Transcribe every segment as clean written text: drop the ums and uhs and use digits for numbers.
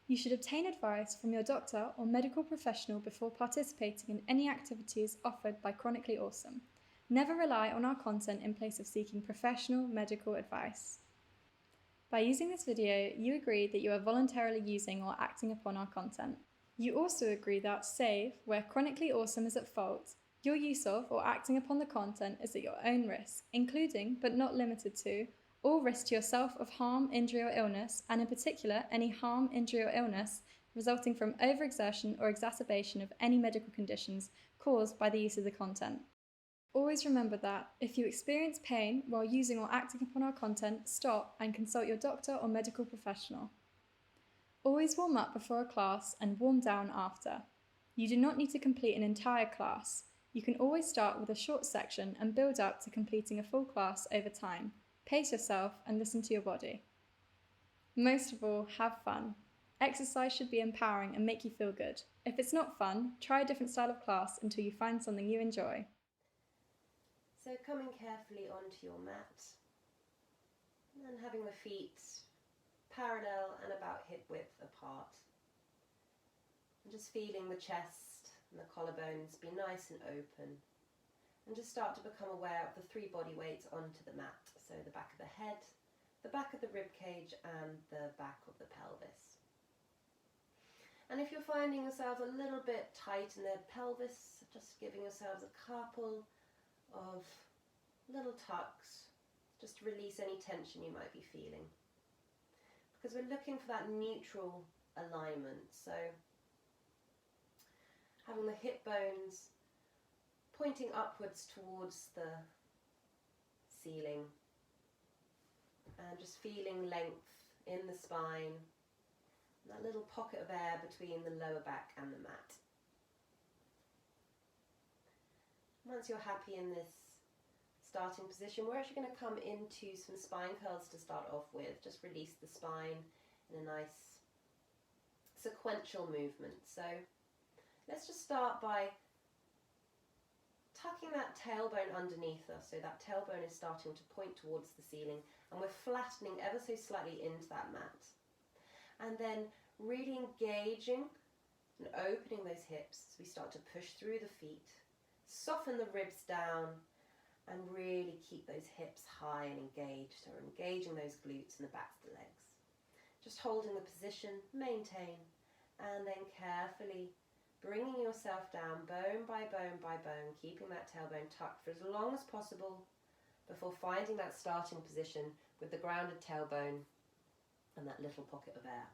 You should obtain advice from your doctor or medical professional before participating in any activities offered by Chronically Awesome. Never rely on our content in place of seeking professional medical advice. By using this video, you agree that you are voluntarily using or acting upon our content. You also agree that, save where Chronically Awesome is at fault, your use of or acting upon the content is at your own risk, including, but not limited to, all risk to yourself of harm, injury or illness, and in particular any harm, injury or illness resulting from overexertion or exacerbation of any medical conditions caused by the use of the content. Always remember that, if you experience pain while using or acting upon our content, stop and consult your doctor or medical professional. Always warm up before a class and warm down after. You do not need to complete an entire class. You can always start with a short section and build up to completing a full class over time. Pace yourself and listen to your body. Most of all, have fun. Exercise should be empowering and make you feel good. If it's not fun, try a different style of class until you find something you enjoy. So coming carefully onto your mat and having the feet parallel and about hip width apart. And just feeling the chest and the collarbones be nice and open. And just start to become aware of the 3 body weights onto the mat. So the back of the head, the back of the rib cage and the back of the pelvis. And if you're finding yourself a little bit tight in the pelvis, just giving yourselves a couple of little tucks just to release any tension you might be feeling. Because we're looking for that neutral alignment. So having the hip bones pointing upwards towards the ceiling and just feeling length in the spine, and that little pocket of air between the lower back and the mat. Once you're happy in this starting position, we're actually going to come into some spine curls to start off with. Just release the spine in a nice sequential movement. So let's just start by tucking that tailbone underneath us, so that tailbone is starting to point towards the ceiling and we're flattening ever so slightly into that mat. And then really engaging and opening those hips as we start to push through the feet, soften the ribs down and really keep those hips high and engaged, so we're engaging those glutes and the backs of the legs. Just holding the position, maintain, and then carefully bringing yourself down bone by bone by bone, keeping that tailbone tucked for as long as possible before finding that starting position with the grounded tailbone and that little pocket of air.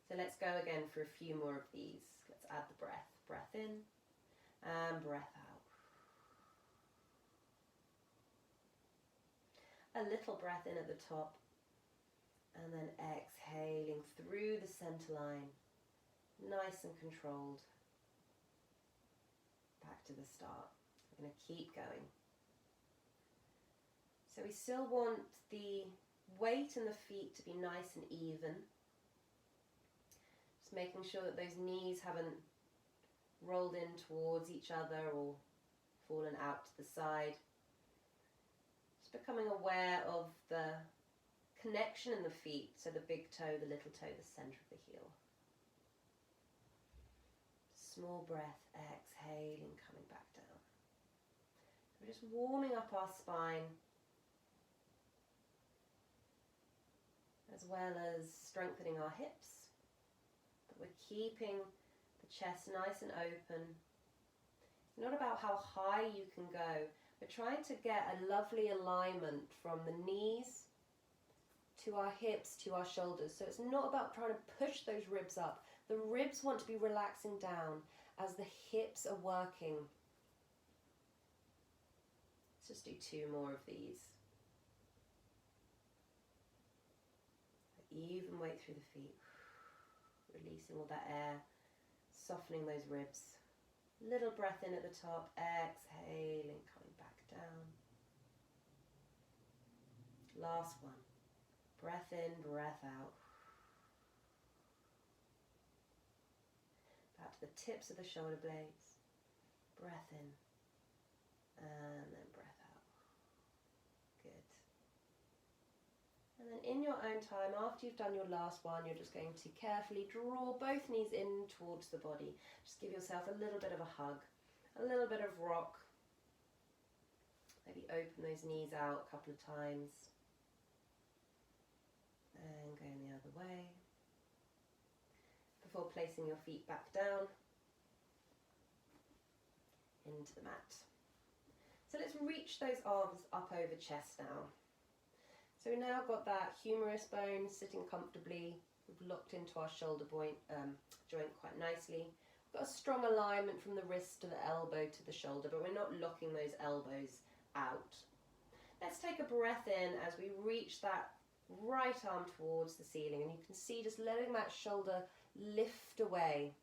So let's go again for a few more of these. Let's add the breath. Breath in and breath out. A little breath in at the top and then exhaling through the center line. Nice and controlled. Back to the start. We're going to keep going. So we still want the weight in the feet to be nice and even. Just making sure that those knees haven't rolled in towards each other or fallen out to the side. Just becoming aware of the connection in the feet, so the big toe, the little toe, the center of the heel. Small breath, exhaling, coming back down. We're just warming up our spine, as well as strengthening our hips. But we're keeping the chest nice and open. It's not about how high you can go. We're trying to get a lovely alignment from the knees to our hips, to our shoulders. So it's not about trying to push those ribs up. The ribs want to be relaxing down as the hips are working. Let's just do 2 more of these. Even weight through the feet. Releasing all that air, softening those ribs. Little breath in at the top, exhaling, coming back down. Last one. Breath in, breath out. Back to the tips of the shoulder blades. Breath in. And then breath out. Good. And And then in your own time, after you've done your last one, you're just going to carefully draw both knees in towards the body. Just give yourself a little bit of a hug, a little bit of rock. Maybe open those knees out a couple of times. And going the other way. Before placing your feet back down into the mat. So let's reach those arms up over chest now. So we've now got that humerus bone sitting comfortably. We've locked into our shoulder joint quite nicely. We've got a strong alignment from the wrist to the elbow to the shoulder, but we're not locking those elbows out. Let's take a breath in as we reach that right arm towards the ceiling, and you can see just letting that shoulder lift away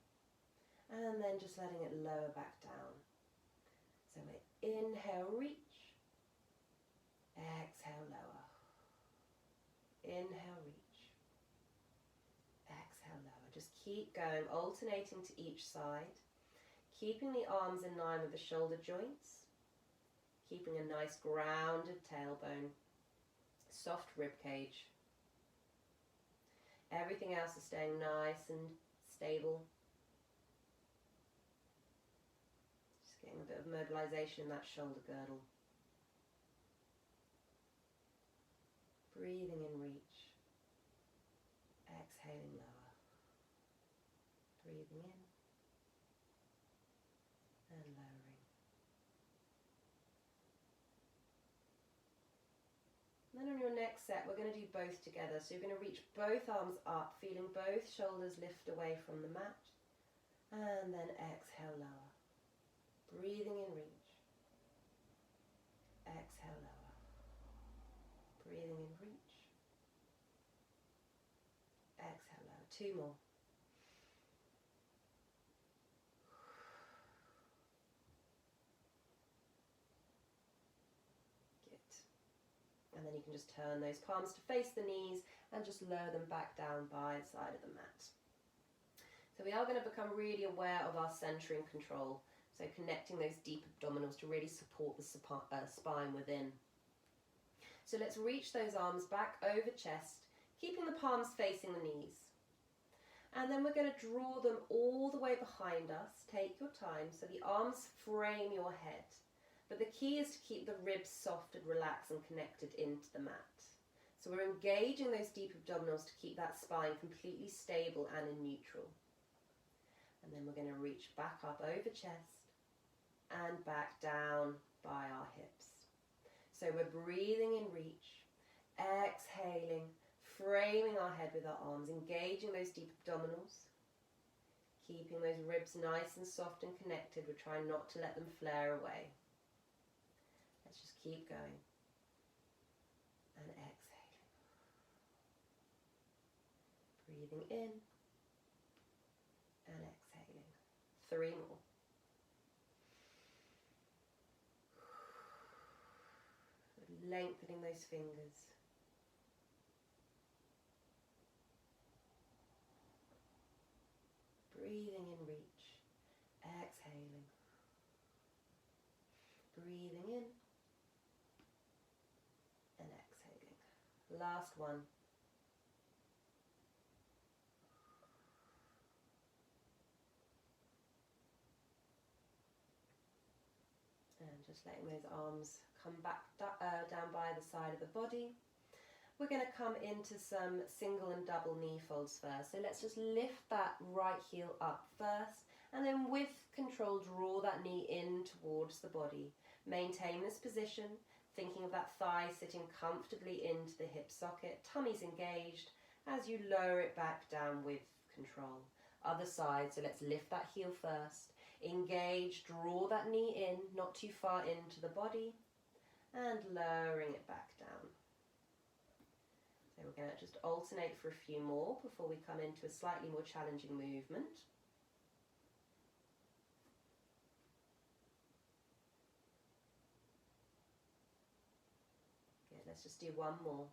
and then just letting it lower back down. So we inhale, reach, exhale, lower. Inhale, reach, exhale, lower. Just keep going, alternating to each side, keeping the arms in line with the shoulder joints, keeping a nice grounded tailbone, soft rib cage. Everything else is staying nice and stable. Just getting a bit of mobilization in that shoulder girdle. Breathing in, reach. Exhaling, lower. Breathing in and lowering. And then on your next set, we're going to do both together. So you're going to reach both arms up, feeling both shoulders lift away from the mat. And then exhale, lower. Breathing in, reach. Exhale, lower. Breathing in, reach. Exhale, lower. 2 more. Good. And then you can just turn those palms to face the knees and just lower them back down by the side of the mat. So we are going to become really aware of our centering control. So connecting those deep abdominals to really support the spine within. So let's reach those arms back over chest, keeping the palms facing the knees. And then we're going to draw them all the way behind us. Take your time so the arms frame your head. But the key is to keep the ribs soft and relaxed and connected into the mat. So we're engaging those deep abdominals to keep that spine completely stable and in neutral. And then we're going to reach back up over chest and back down by our hips. So we're breathing in, reach, exhaling, framing our head with our arms, engaging those deep abdominals, keeping those ribs nice and soft and connected. We're trying not to let them flare away. Let's just keep going. And exhaling. Breathing in and exhaling. 3 more. Lengthening those fingers. Breathing in, reach. Exhaling. Breathing in and exhaling. Last one. And just letting those arms come back down by the side of the body. We're going to come into some single and double knee folds first. So let's just lift that right heel up first, and then with control draw that knee in towards the body. Maintain this position, thinking of that thigh sitting comfortably into the hip socket, tummy's engaged as you lower it back down with control. Other side, so let's lift that heel first. Engage, draw that knee in, not too far into the body, and lowering it back down. So we're going to just alternate for a few more before we come into a slightly more challenging movement. Good, let's just do one more.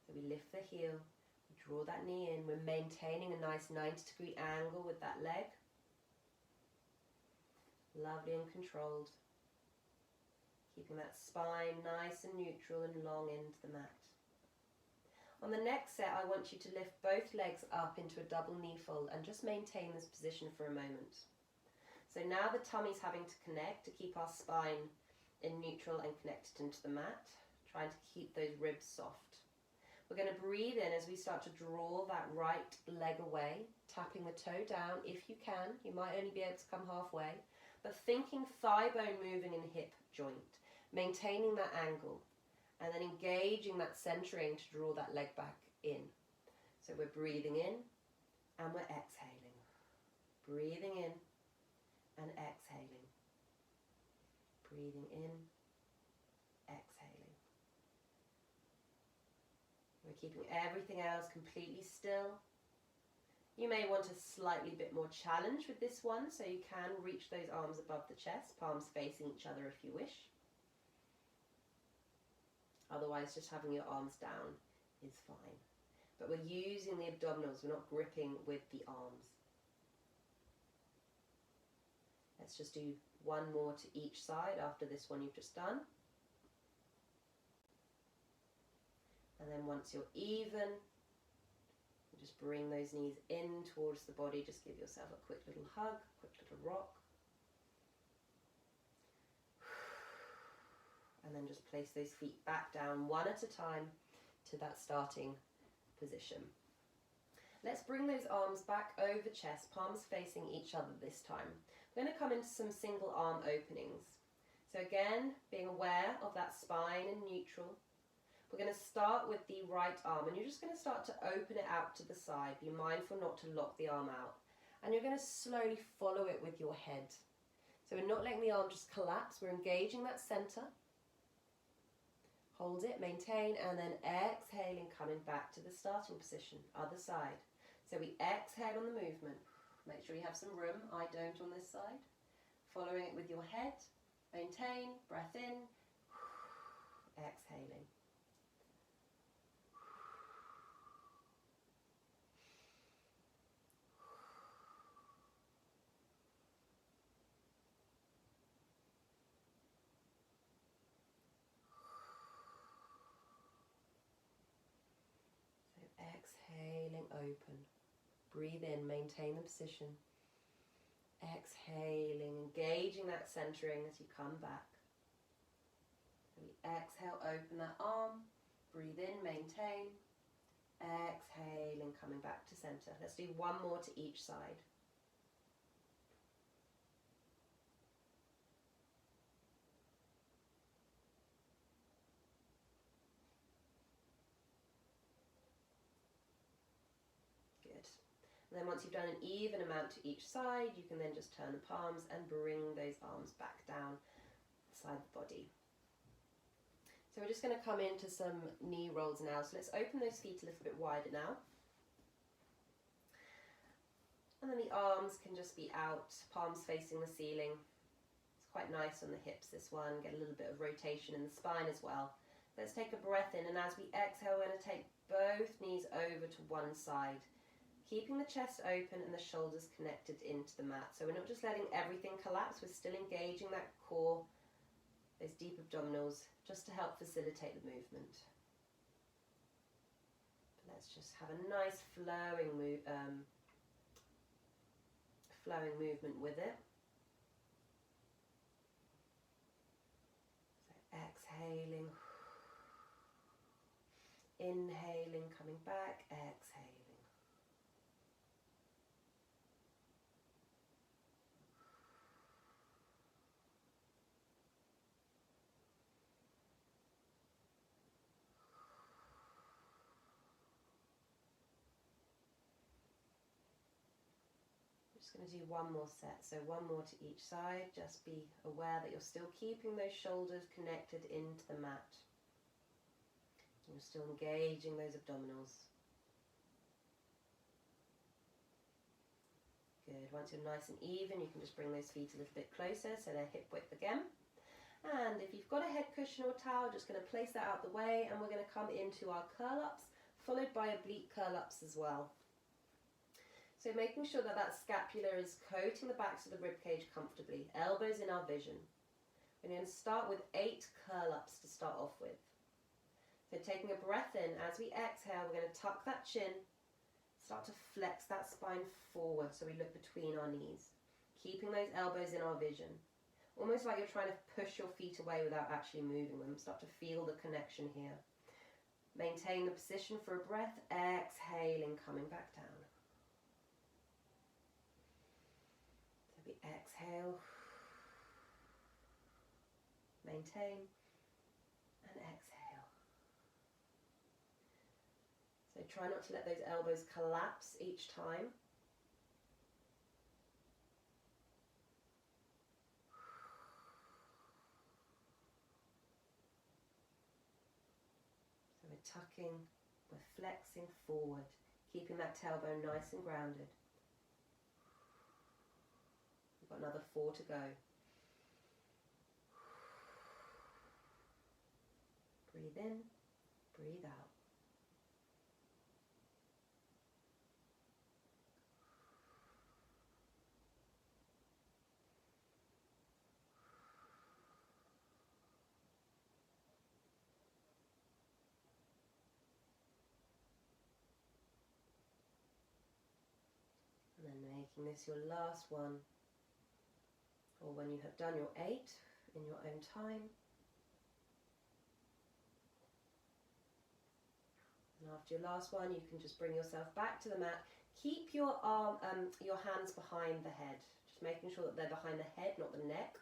So we lift the heel, we draw that knee in, we're maintaining a nice 90-degree angle with that leg. Lovely and controlled. Keeping that spine nice and neutral and long into the mat. On the next set, I want you to lift both legs up into a double knee fold and just maintain this position for a moment. So now the tummy's having to connect to keep our spine in neutral and connected into the mat, trying to keep those ribs soft. We're going to breathe in as we start to draw that right leg away, tapping the toe down if you can. You might only be able to come halfway, but thinking thigh bone moving in hip joint, maintaining that angle, and then engaging that centering to draw that leg back in. So we're breathing in and we're exhaling. Breathing in and exhaling. Breathing in, exhaling. We're keeping everything else completely still. You may want a slightly bit more challenge with this one, so you can reach those arms above the chest, palms facing each other if you wish. Otherwise, just having your arms down is fine. But we're using the abdominals, we're not gripping with the arms. Let's just do one more to each side after this one you've just done. And then once you're even, just bring those knees in towards the body. Just give yourself a quick little hug, quick little rock. And then just place those feet back down one at a time to that starting position. Let's bring those arms back over chest, palms facing each other this time. We're going to come into some single arm openings. So again, being aware of that spine and neutral. We're going to start with the right arm, and you're just going to start to open it out to the side. Be mindful not to lock the arm out. And you're going to slowly follow it with your head. So we're not letting the arm just collapse, we're engaging that center. Hold it, maintain, and then exhaling, coming back to the starting position, other side. So we exhale on the movement. Make sure you have some room, I don't on this side. Following it with your head, maintain, breath in, exhaling. Exhaling, open. Breathe in, maintain the position. Exhaling, engaging that centering as you come back. So we exhale, open that arm. Breathe in, maintain. Exhaling, coming back to center. Let's do one more to each side. And then once you've done an even amount to each side, you can then just turn the palms and bring those arms back down beside the body. So we're just going to come into some knee rolls now. So let's open those feet a little bit wider now. And then the arms can just be out, palms facing the ceiling. It's quite nice on the hips, this one. Get a little bit of rotation in the spine as well. Let's take a breath in, and as we exhale, we're going to take both knees over to one side. Keeping the chest open and the shoulders connected into the mat. So we're not just letting everything collapse, we're still engaging that core, those deep abdominals, just to help facilitate the movement. But let's just have a nice flowing movement with it. So exhaling, inhaling, coming back, exhaling. Going to do one more set, so one more to each side. Just be aware that you're still keeping those shoulders connected into the mat. You're still engaging those abdominals. Good. Once you're nice and even, you can just bring those feet a little bit closer so they're hip width again. And if you've got a head cushion or towel, just going to place that out the way, and we're going to come into our curl ups, followed by oblique curl ups as well. So making sure that that scapula is coating the backs of the ribcage comfortably, elbows in our vision. We're going to start with 8 curl-ups to start off with. So taking a breath in, as we exhale, we're going to tuck that chin, start to flex that spine forward so we look between our knees, keeping those elbows in our vision. Almost like you're trying to push your feet away without actually moving them. Start to feel the connection here. Maintain the position for a breath, exhaling, coming back down. So we exhale, maintain, and exhale. So try not to let those elbows collapse each time. So we're tucking, we're flexing forward, keeping that tailbone nice and grounded. We've got another 4 to go. Breathe in, breathe out. And then making this your last one, or when you have done your 8 in your own time. And after your last one, you can just bring yourself back to the mat. Keep your your hands behind the head, just making sure that they're behind the head, not the neck.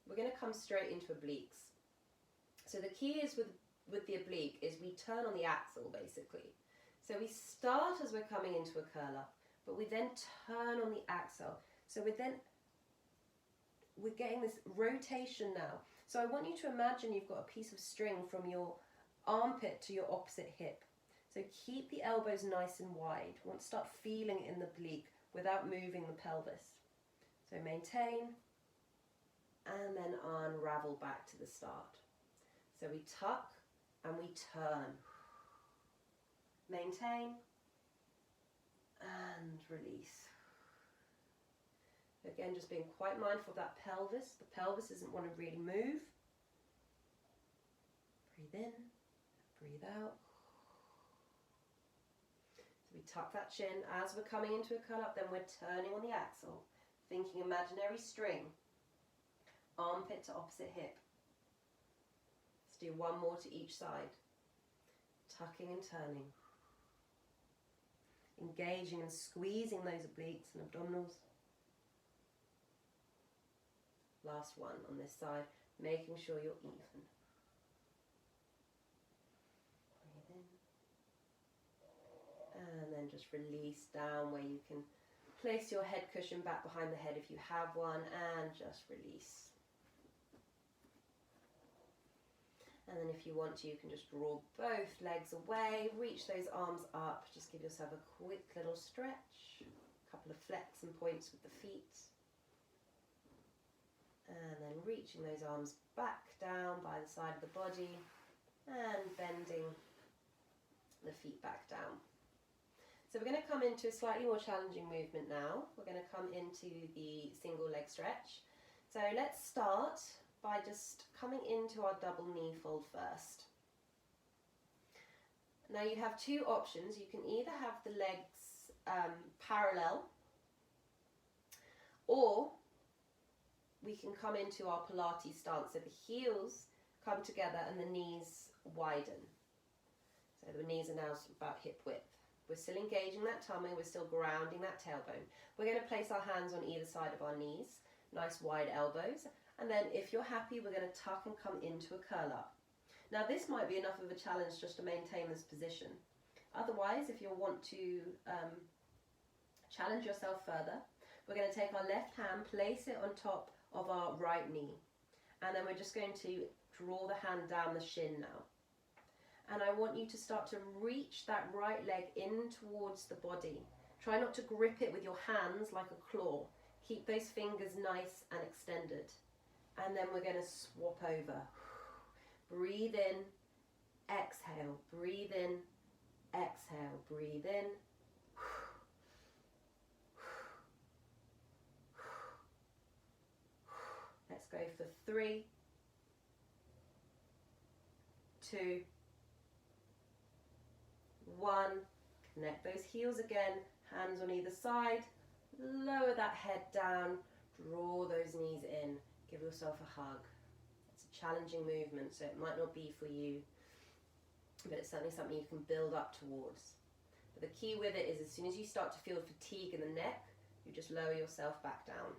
We're going to come straight into obliques. So the key is with the oblique is we turn on the axle basically. So we start as we're coming into a curl up, but we then turn on the axle. So we're getting this rotation now. So I want you to imagine you've got a piece of string from your armpit to your opposite hip. So keep the elbows nice and wide. We want to start feeling it in the oblique without moving the pelvis. So maintain and then unravel back to the start. So we tuck and we turn. Maintain and release. Again, just being quite mindful of that pelvis. The pelvis doesn't want to really move. Breathe in, breathe out. So we tuck that chin. As we're coming into a curl up, then we're turning on the axle, thinking imaginary string, armpit to opposite hip. Let's do one more to each side. Tucking and turning. Engaging and squeezing those obliques and abdominals. Last one on this side, making sure you're even. Breathe in. And then just release down where you can place your head cushion back behind the head if you have one, and just release. And then if you want to, you can just draw both legs away, reach those arms up, just give yourself a quick little stretch, a couple of flex and points with the feet. And then reaching those arms back down by the side of the body and bending the feet back down. So we're going to come into a slightly more challenging movement now. We're going to come into the single leg stretch. So let's start by just coming into our double knee fold first. Now you have two options. You can either have the legs parallel, or we can come into our Pilates stance. So the heels come together and the knees widen. So the knees are now about hip width. We're still engaging that tummy, we're still grounding that tailbone. We're going to place our hands on either side of our knees, nice wide elbows. And then if you're happy, we're going to tuck and come into a curl up. Now this might be enough of a challenge just to maintain this position. Otherwise, if you want to challenge yourself further, we're going to take our left hand, place it on top of our right knee. And then we're just going to draw the hand down the shin now. And I want you to start to reach that right leg in towards the body. Try not to grip it with your hands like a claw. Keep those fingers nice and extended. And then we're going to swap over. Breathe in, exhale, breathe in, exhale, breathe in. Let's go for 3, 2, 1. Connect those heels again, hands on either side. Lower that head down, draw those knees in, give yourself a hug. It's a challenging movement, so it might not be for you, but it's certainly something you can build up towards. But the key with it is as soon as you start to feel fatigue in the neck, you just lower yourself back down.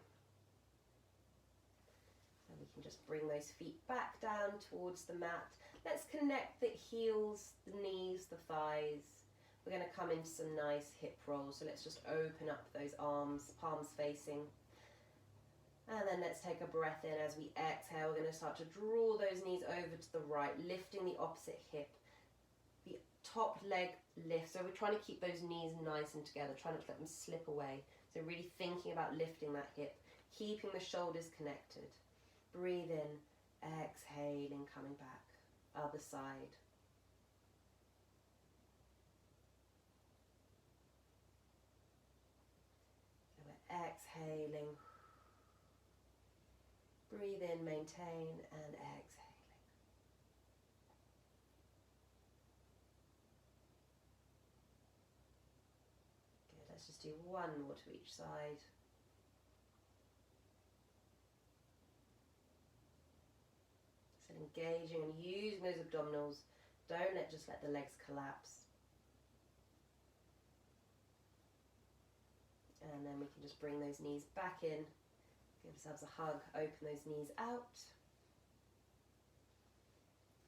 And we can just bring those feet back down towards the mat. Let's connect the heels, the knees, the thighs. We're going to come into some nice hip rolls, so let's just open up those arms, palms facing. And then let's take a breath in. As we exhale, we're going to start to draw those knees over to the right, lifting the opposite hip. The top leg lifts, so we're trying to keep those knees nice and together, trying not to let them slip away. So really thinking about lifting that hip, keeping the shoulders connected. Breathe in, exhaling, coming back. Other side. Exhaling, breathe in, maintain, and exhaling. Good, let's just do one more to each side. So engaging and using those abdominals. Don't just let the legs collapse. And then we can just bring those knees back in, give ourselves a hug, open those knees out.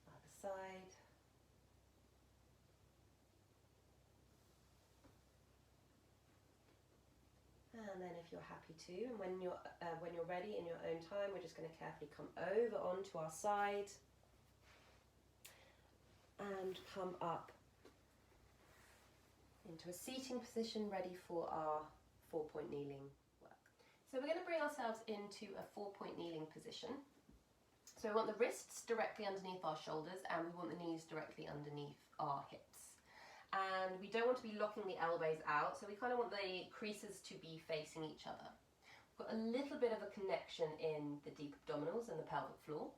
Other side. And then if you're happy to, and when you're ready in your own time, we're just going to carefully come over onto our side and come up into a seating position, ready for our 4-point kneeling work. So we're going to bring ourselves into a 4-point kneeling position. So we want the wrists directly underneath our shoulders and we want the knees directly underneath our hips. And we don't want to be locking the elbows out, so we kind of want the creases to be facing each other. We've got a little bit of a connection in the deep abdominals and the pelvic floor.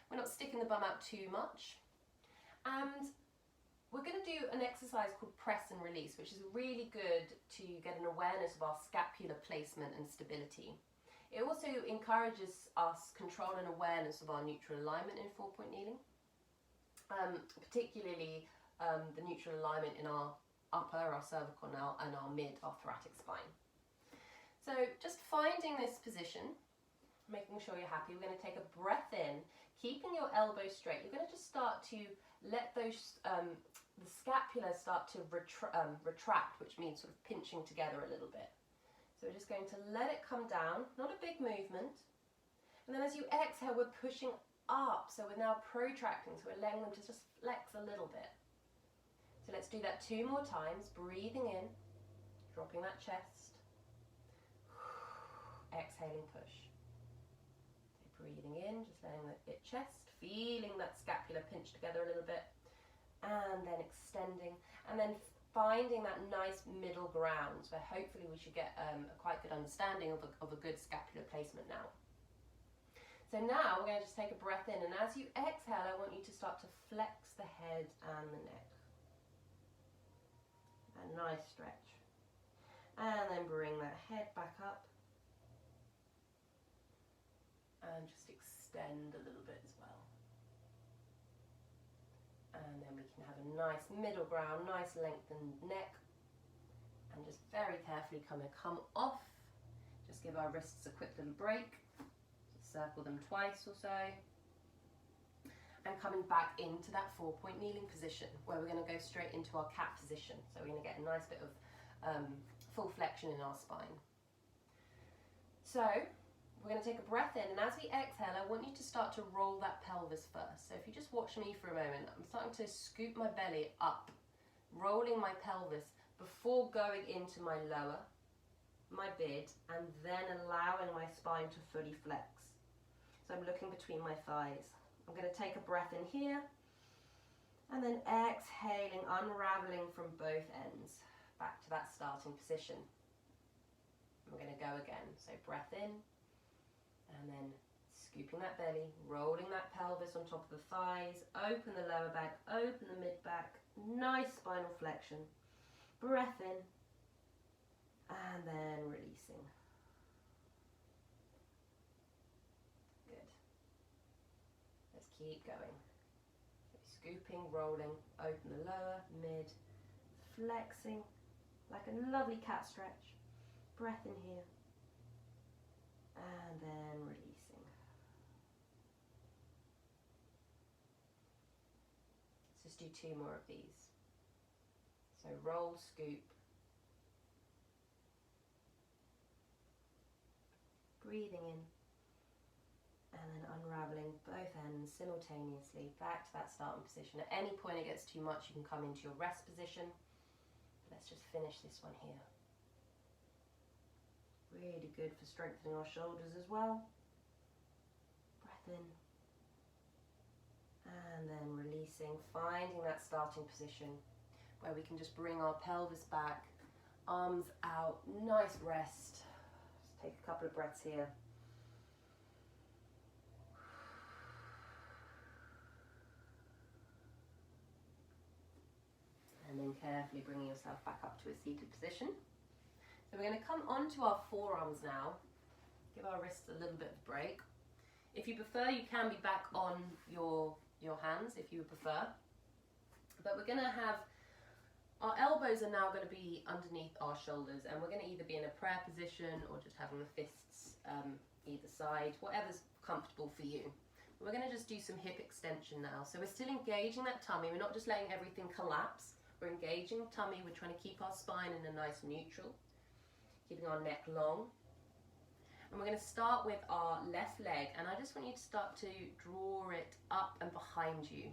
We're not sticking the bum out too much. And we're going to do an exercise called press and release, which is really good to get an awareness of our scapular placement and stability. It also encourages us control and awareness of our neutral alignment in 4-point kneeling, particularly the neutral alignment in our upper, our cervical and our mid, our thoracic spine. So just finding this position, making sure you're happy. We're going to take a breath in, keeping your elbows straight. You're going to just start to let those the scapula start to retract, which means sort of pinching together a little bit. So we're just going to let it come down, not a big movement. And then as you exhale, we're pushing up. So we're now protracting, so we're letting them to just flex a little bit. So let's do that 2 more times. Breathing in, dropping that chest. Exhaling, push. So breathing in, just letting it chest, feeling that scapula pinch together a little bit. And then extending, and then finding that nice middle ground where hopefully we should get a quite good understanding of a good scapular placement now. So now we're going to just take a breath in, and as you exhale, I want you to start to flex the head and the neck. A nice stretch. And then bring that head back up. And just extend a little bit as well. And then we can have a nice middle ground, nice lengthened neck. And just very carefully come off. Just give our wrists a quick little break. Just circle them twice or so. And coming back into that 4-point kneeling position, where we're going to go straight into our cat position. So we're going to get a nice bit of full flexion in our spine. So we're going to take a breath in, and as we exhale, I want you to start to roll that pelvis first. So if you just watch me for a moment, I'm starting to scoop my belly up, rolling my pelvis before going into my lower, my mid, and then allowing my spine to fully flex. So I'm looking between my thighs. I'm going to take a breath in here, and then exhaling, unraveling from both ends, back to that starting position. We're going to go again. So breath in, and then Scooping that belly, rolling that pelvis on top of the thighs, open the lower back, open the mid back, nice spinal flexion. Breath in, and then releasing. Good. Let's keep going. So scooping, rolling, open the lower, mid, flexing like a lovely cat stretch. Breath in here, and then releasing. Let's just do 2 more of these. So roll, scoop, breathing in, and then unraveling both ends simultaneously back to that starting position. At any point it gets too much, you can come into your rest position. Let's just finish this one here. Really good for strengthening our shoulders as well. Breath in, and then releasing, finding that starting position where we can just bring our pelvis back, arms out, nice rest. Just take a couple of breaths here. And then carefully bringing yourself back up to a seated position. So we're going to come onto our forearms now, give our wrists a little bit of a break. If you prefer, you can be back on your hands if you prefer. But we're going to have, our elbows are now going to be underneath our shoulders, and we're going to either be in a prayer position or just having the fists either side, whatever's comfortable for you. We're going to just do some hip extension now. So we're still engaging that tummy, we're not just letting everything collapse. We're engaging the tummy, we're trying to keep our spine in a nice neutral, keeping our neck long. And we're going to start with our left leg, and I just want you to start to draw it up and behind you.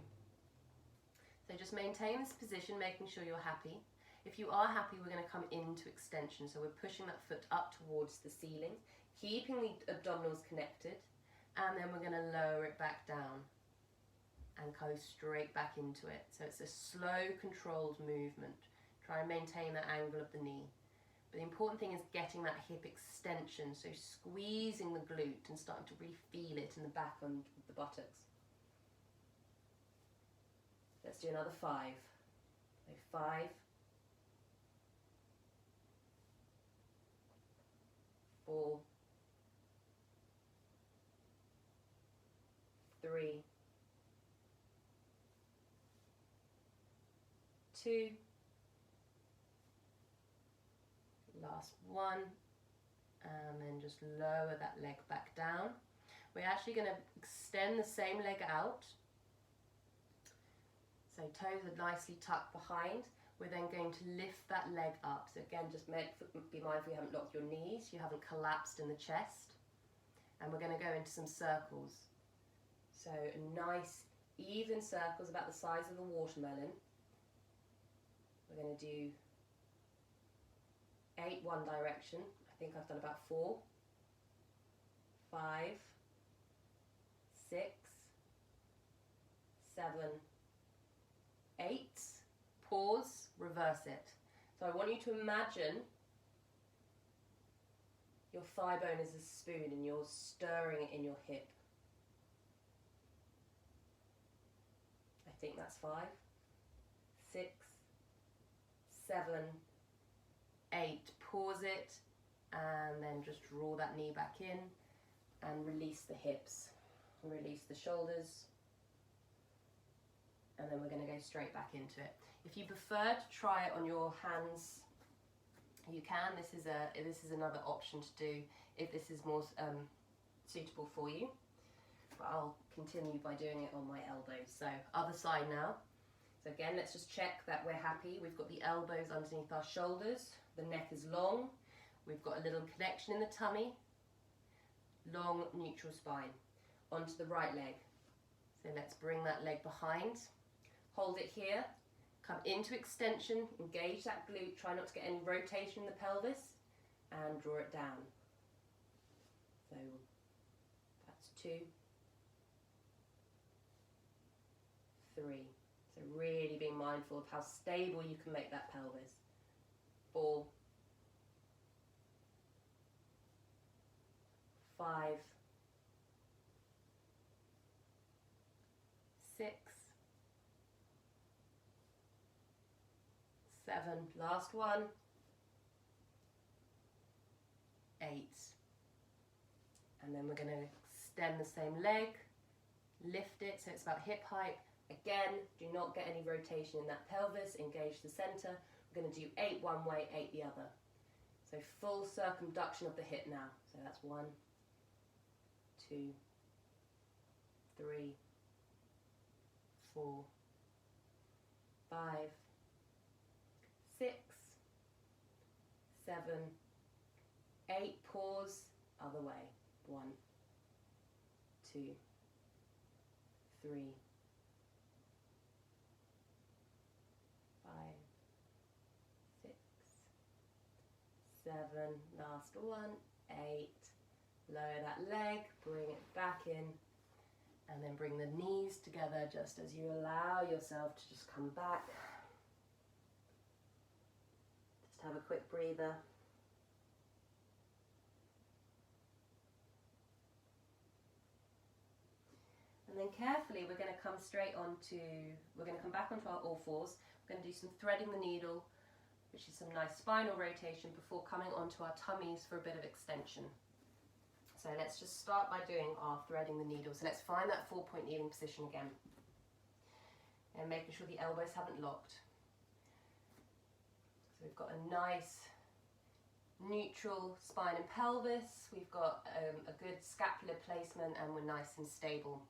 So just maintain this position, making sure you're happy. If you are happy, we're going to come into extension. So we're pushing that foot up towards the ceiling, keeping the abdominals connected, and then we're going to lower it back down and go straight back into it. So it's a slow, controlled movement. Try and maintain that angle of the knee. But the important thing is getting that hip extension, so squeezing the glute and starting to really feel it in the back of the buttocks. Let's do another 5. So 5, 4, 3, 2, last 1, and then just lower that leg back down. We're actually going to extend the same leg out. So toes are nicely tucked behind. We're then going to lift that leg up. So again, just be mindful you haven't locked your knees, you haven't collapsed in the chest. And we're going to go into some circles. So nice, even circles about the size of a watermelon. We're going to do 8 one direction. I think I've done about 4, 5, 6, 7, 8. Pause, reverse it. So I want you to imagine your thigh bone is a spoon and you're stirring it in your hip. I think that's 5, 6, 7, 8. Pause it and then just draw that knee back in and release the hips. Release the shoulders. And then we're going to go straight back into it. If you prefer to try it on your hands, you can. This is another option to do if this is more suitable for you. But I'll continue by doing it on my elbows. So other side now. So again, let's just check that we're happy. We've got the elbows underneath our shoulders. The neck is long. We've got a little connection in the tummy. Long neutral spine. Onto the right leg. So let's bring that leg behind. Hold it here. Come into extension. Engage that glute. Try not to get any rotation in the pelvis. And draw it down. So that's 2, 3. So really being mindful of how stable you can make that pelvis. 4, 5, 6, 7, last one, 8. And then we're going to extend the same leg, lift it so it's about hip height. Again, do not get any rotation in that pelvis, engage the center. We're going to do 8 one way, 8 the other. So full circumduction of the hip now. So that's 1, 2, 3, 4, 5, 6, 7, 8, pause, other way. 1, 2, 3, 5, 6, 7, last one, 8, lower that leg, bring it back in, and then bring the knees together just as you allow yourself to just come back. Just have a quick breather. And then carefully we're going to come we're going to come back onto our all fours. We're going to do some threading the needle, which is some nice spinal rotation before coming onto our tummies for a bit of extension. So let's just start by doing our threading the needle. So let's find that 4-point kneeling position again. And making sure the elbows haven't locked. So we've got a nice neutral spine and pelvis. We've got a good scapular placement and we're nice and stable.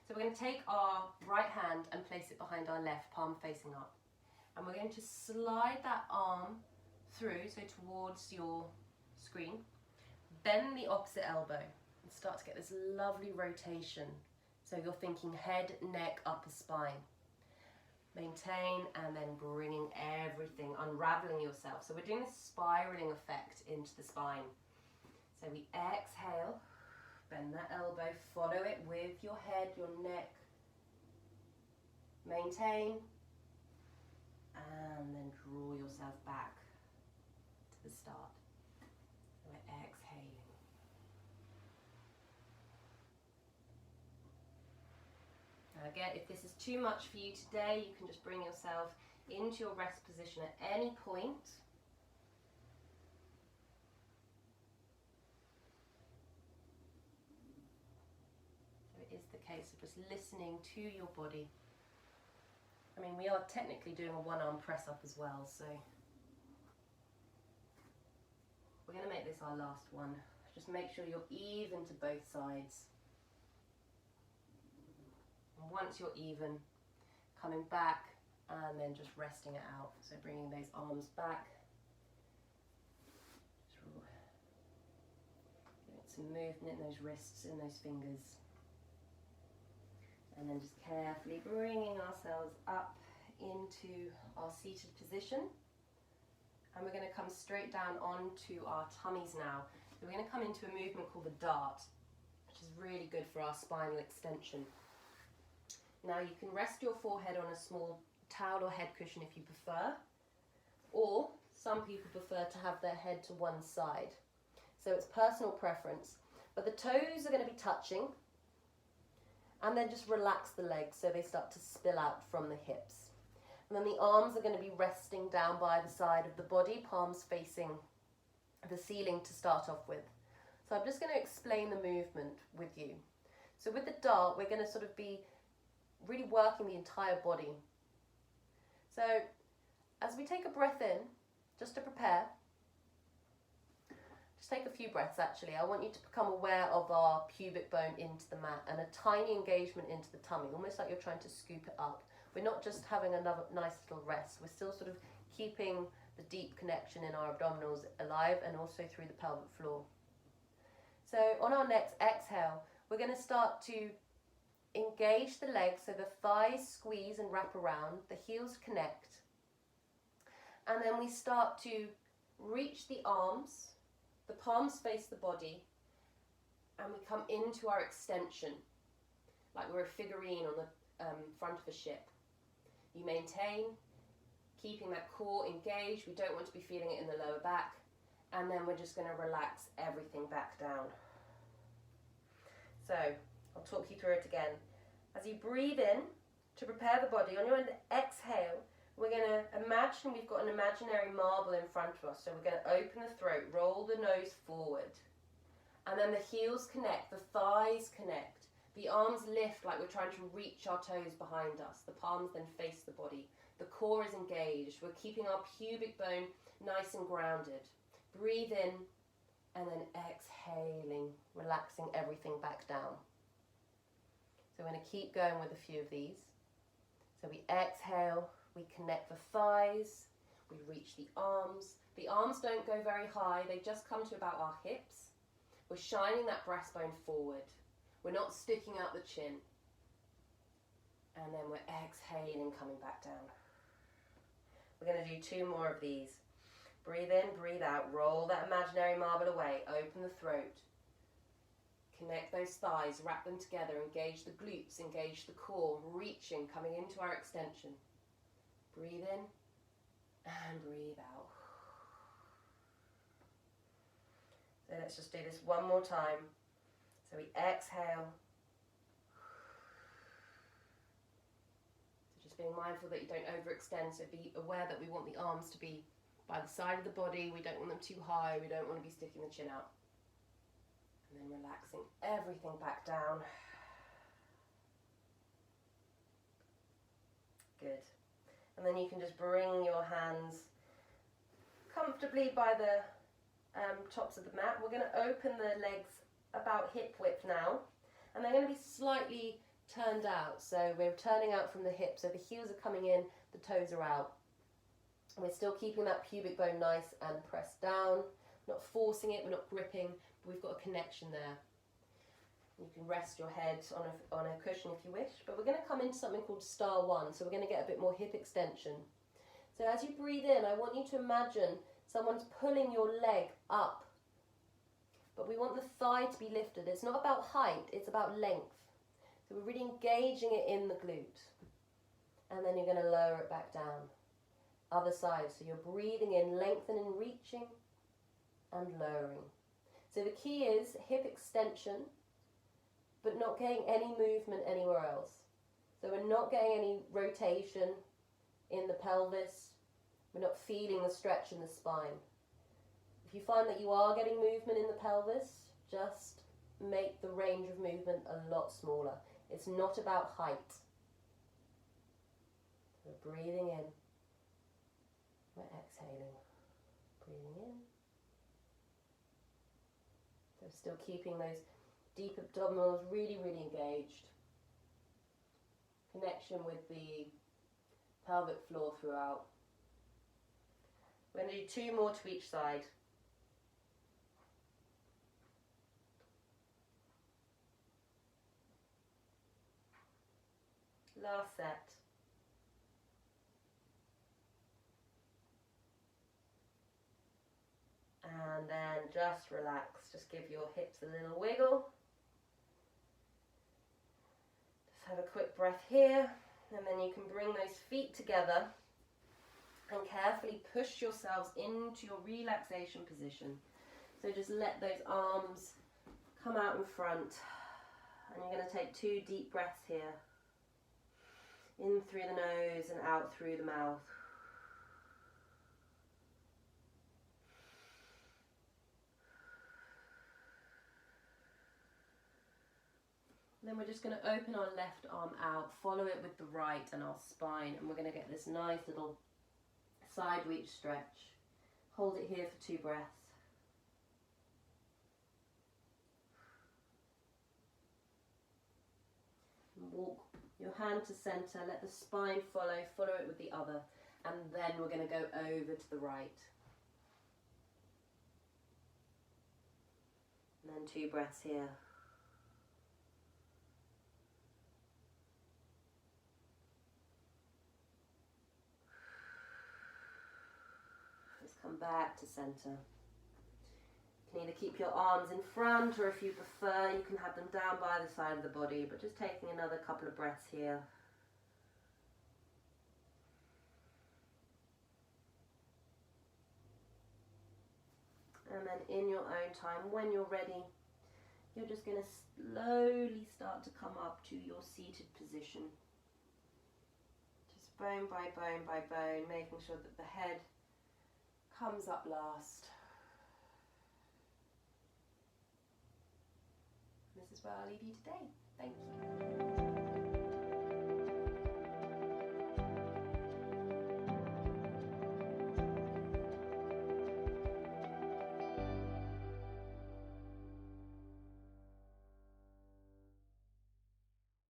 So we're going to take our right hand and place it behind our left, palm facing up. And we're going to slide that arm through, so towards your screen. Bend the opposite elbow and start to get this lovely rotation. So you're thinking head, neck, upper spine. Maintain and then bringing everything, unraveling yourself. So we're doing this spiraling effect into the spine. So we exhale. Bend that elbow, follow it with your head, your neck. Maintain. And then draw yourself back to the start. So we're exhaling. Now again, if this is too much for you today, you can just bring yourself into your rest position at any point. Is the case of just listening to your body. I mean, we are technically doing a one-arm press-up as well, so we're going to make this our last one. Just make sure you're even to both sides. And once you're even, coming back and then just resting it out. So bringing those arms back. Getting some movement in those wrists and those fingers. And then just carefully bringing ourselves up into our seated position. And we're going to come straight down onto our tummies now. So we're going to come into a movement called the dart, which is really good for our spinal extension. Now you can rest your forehead on a small towel or head cushion if you prefer. Or some people prefer to have their head to one side. So it's personal preference. But the toes are going to be touching. And then just relax the legs so they start to spill out from the hips. And then the arms are going to be resting down by the side of the body, palms facing the ceiling to start off with. So I'm just going to explain the movement with you. So with the dart, we're going to sort of be really working the entire body. So as we take a breath in, just to prepare, just take a few breaths actually. I want you to become aware of our pubic bone into the mat and a tiny engagement into the tummy, almost like you're trying to scoop it up. We're not just having another nice little rest, we're still sort of keeping the deep connection in our abdominals alive and also through the pelvic floor. So on our next exhale, we're going to start to engage the legs so the thighs squeeze and wrap around, the heels connect, and then we start to reach the arms. The palms face the body and we come into our extension like we're a figurine on the front of a ship. You maintain, keeping that core engaged. We don't want to be feeling it in the lower back, and then we're just going to relax everything back down. So I'll talk you through it again. As you breathe in to prepare the body, on your exhale, we're going to imagine we've got an imaginary marble in front of us. So we're going to open the throat, roll the nose forward. And then the heels connect, the thighs connect. The arms lift like we're trying to reach our toes behind us. The palms then face the body. The core is engaged. We're keeping our pubic bone nice and grounded. Breathe in and then exhaling, relaxing everything back down. So we're going to keep going with a few of these. So we exhale, we connect the thighs, we reach the arms. The arms don't go very high, they just come to about our hips. We're shining that breastbone forward. We're not sticking out the chin. And then we're exhaling, coming back down. We're going to do 2 more of these. Breathe in, breathe out, roll that imaginary marble away, open the throat. Connect those thighs, wrap them together, engage the glutes, engage the core, reaching, coming into our extension. Breathe in and breathe out. So let's just do this one more time. So we exhale. So just being mindful that you don't overextend, so be aware that we want the arms to be by the side of the body. We don't want them too high, we don't want to be sticking the chin out. And then relaxing everything back down. Good. And then you can just bring your hands comfortably by the tops of the mat. We're going to open the legs about hip width now, and they're going to be slightly turned out. So we're turning out from the hips, so the heels are coming in, the toes are out. We're still keeping that pubic bone nice and pressed down, not forcing it, we're not gripping, but we've got a connection there. You can rest your head on a cushion if you wish, but we're going to come into something called star 1, so we're going to get a bit more hip extension. So as you breathe in, I want you to imagine someone's pulling your leg up, but we want the thigh to be lifted. It's not about height, it's about length. So we're really engaging it in the glute, and then you're going to lower it back down. Other side, so you're breathing in, lengthening, reaching, and lowering. So the key is hip extension, but not getting any movement anywhere else. So we're not getting any rotation in the pelvis. We're not feeling the stretch in the spine. If you find that you are getting movement in the pelvis, just make the range of movement a lot smaller. It's not about height. We're breathing in. We're exhaling. Breathing in. So still keeping those deep abdominals really, really engaged. Connection with the pelvic floor throughout. We're going to do 2 more to each side. Last set. And then just relax. Just give your hips a little wiggle. Just have a quick breath here. And then you can bring those feet together and carefully push yourselves into your relaxation position. So just let those arms come out in front. And you're going to take 2 deep breaths here. In through the nose and out through the mouth. Then we're just going to open our left arm out, follow it with the right and our spine, and we're going to get this nice little side reach stretch. Hold it here for 2 breaths. And walk your hand to center, let the spine follow it with the other, and then we're going to go over to the right. And then 2 breaths here. Come back to center. You can either keep your arms in front, or if you prefer, you can have them down by the side of the body, but just taking another couple of breaths here. And then in your own time, when you're ready, You're just going to slowly start to come up to your seated position. Just bone by bone by bone, making sure that the head comes up last. This is where I'll leave you today. Thank you.